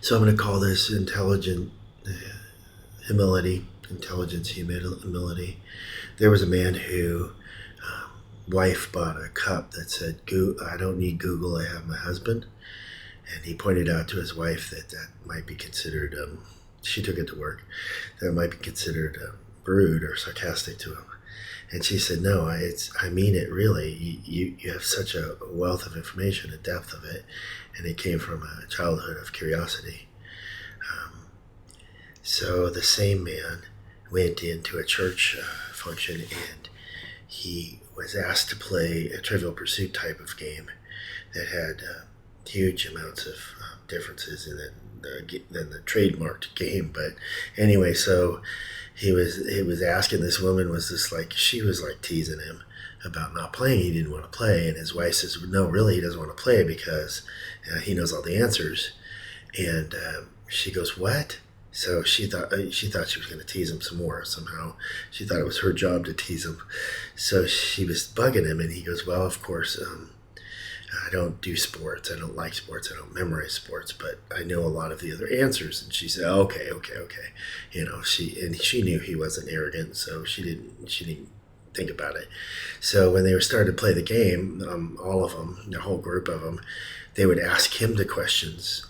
So I'm going to call this intelligent humility, intelligence, humility. There was a man who wife bought a cup that said, I don't need Google, I have my husband. And he pointed out to his wife that that might be considered, she took it to work, that might be considered rude or sarcastic to him. And she said, no, I mean it really. You have such a wealth of information, a depth of it, and it came from a childhood of curiosity. Um, so the same man went into a church function, and he was asked to play a Trivial Pursuit type of game that had huge amounts of differences in it than the trademarked game. But anyway, so he was asking, this woman was just like, she was like teasing him about not playing. He didn't want to play, and his wife says, no, really, he doesn't want to play because he knows all the answers. And she goes, what? So she thought she was going to tease him some more somehow. She thought it was her job to tease him. So she was bugging him, and he goes, well, of course, I don't do sports. I don't like sports. I don't memorize sports, but I know a lot of the other answers. And she said, okay. You know, she knew he wasn't arrogant, so she didn't think about it. So when they were starting to play the game, all of them, the whole group of them, they would ask him the questions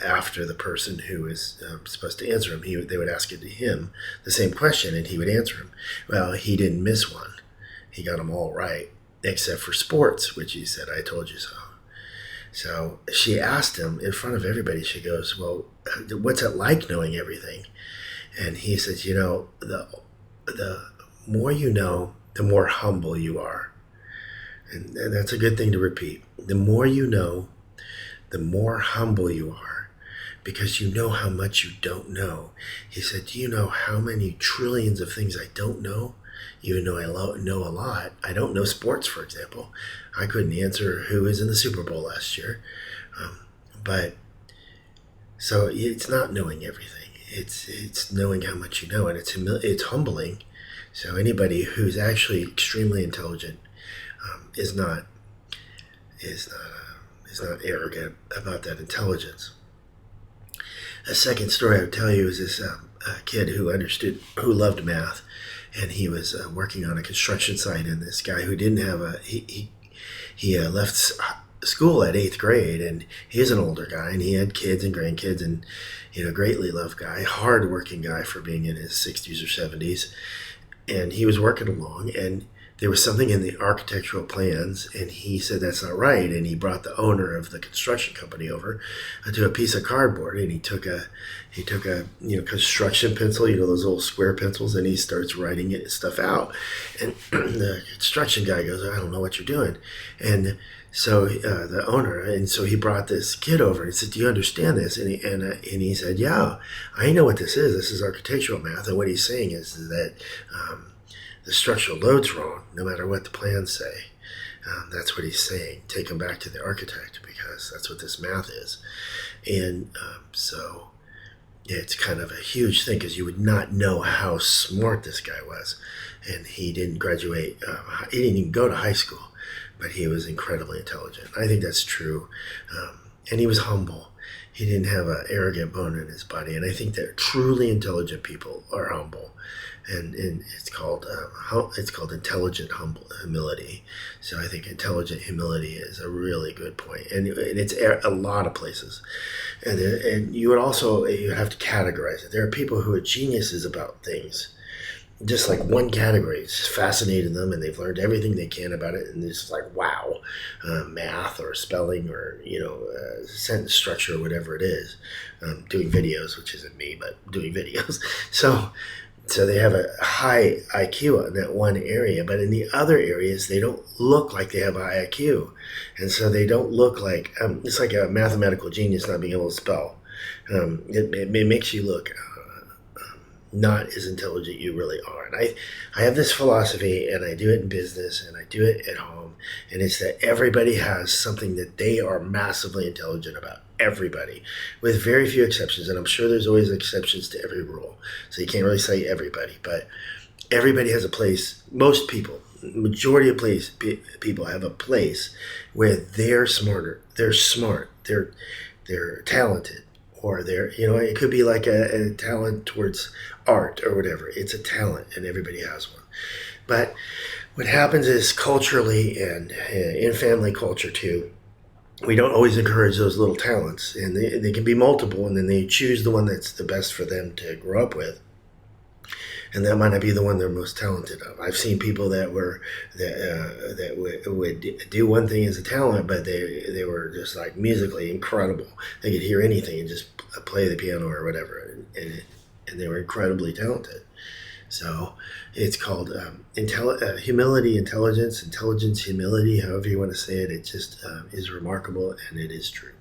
after the person who was supposed to answer him. They would ask it to him, the same question, and he would answer them. Well, he didn't miss one. He got them all right, except for sports, which he said, I told you so. So she asked him in front of everybody, she goes, well, what's it like knowing everything? And he says, you know, the more you know, the more humble you are. And that's a good thing to repeat. The more you know, the more humble you are, because you know how much you don't know. He said, do you know how many trillions of things I don't know? Even though I know a lot. I don't know sports, for example. I couldn't answer who was in the Super Bowl last year. But so it's not knowing everything. It's knowing how much you know, and it's humbling. So anybody who's actually extremely intelligent is not arrogant about that intelligence. A second story I would tell you is this kid who loved math, and he was working on a construction site, and this guy who didn't have he left school at 8th grade, and he's an older guy, and he had kids and grandkids, and greatly loved guy, hard working guy for being in his 60s or 70s, and he was working along, and there was something in the architectural plans, and he said that's not right, and he brought the owner of the construction company over to a piece of cardboard, and he took a construction pencil, those little square pencils, and he starts writing stuff out, and the construction guy goes, I don't know what you're doing, and so the owner, and so he brought this kid over and he said, do you understand this? And he said, yeah, I know what this is. This is architectural math, and what he's saying is that the structural load's wrong, no matter what the plans say. That's what he's saying. Take him back to the architect, because that's what this math is. And so it's kind of a huge thing, because you would not know how smart this guy was. And he didn't graduate, he didn't even go to high school, but he was incredibly intelligent. I think that's true. And he was humble. He didn't have an arrogant bone in his body. And I think that truly intelligent people are humble. And it's called intelligent humility. So I think intelligent humility is a really good point, and it's a lot of places, and you would have to categorize it. There are people who are geniuses about things, just like one category is just fascinating them, and they've learned everything they can about it, and it's just like wow, math or spelling or sentence structure or whatever it is, doing videos, which isn't me, but doing videos, So they have a high IQ in that one area, but in the other areas, they don't look like they have a high IQ. And so they don't look like, it's like a mathematical genius not being able to spell. It makes you look not as intelligent you really are. And I have this philosophy, and I do it in business, and I do it at home, and it's that everybody has something that they are massively intelligent about. Everybody, with very few exceptions, and I'm sure there's always exceptions to every rule, so you can't really say everybody, but everybody has a place. Most people, majority of people have a place where they're smarter, they're smart, they're talented, or they're, it could be like a talent towards art or whatever. It's a talent, and everybody has one. But what happens is culturally and in family culture too, we don't always encourage those little talents, and they can be multiple, and then they choose the one that's the best for them to grow up with, and that might not be the one they're most talented of. I've seen people that would do one thing as a talent, but they were just like musically incredible. They could hear anything and just play the piano or whatever, and they were incredibly talented. So it's called humility, intelligence, humility, however you want to say it. It just is remarkable, and it is true.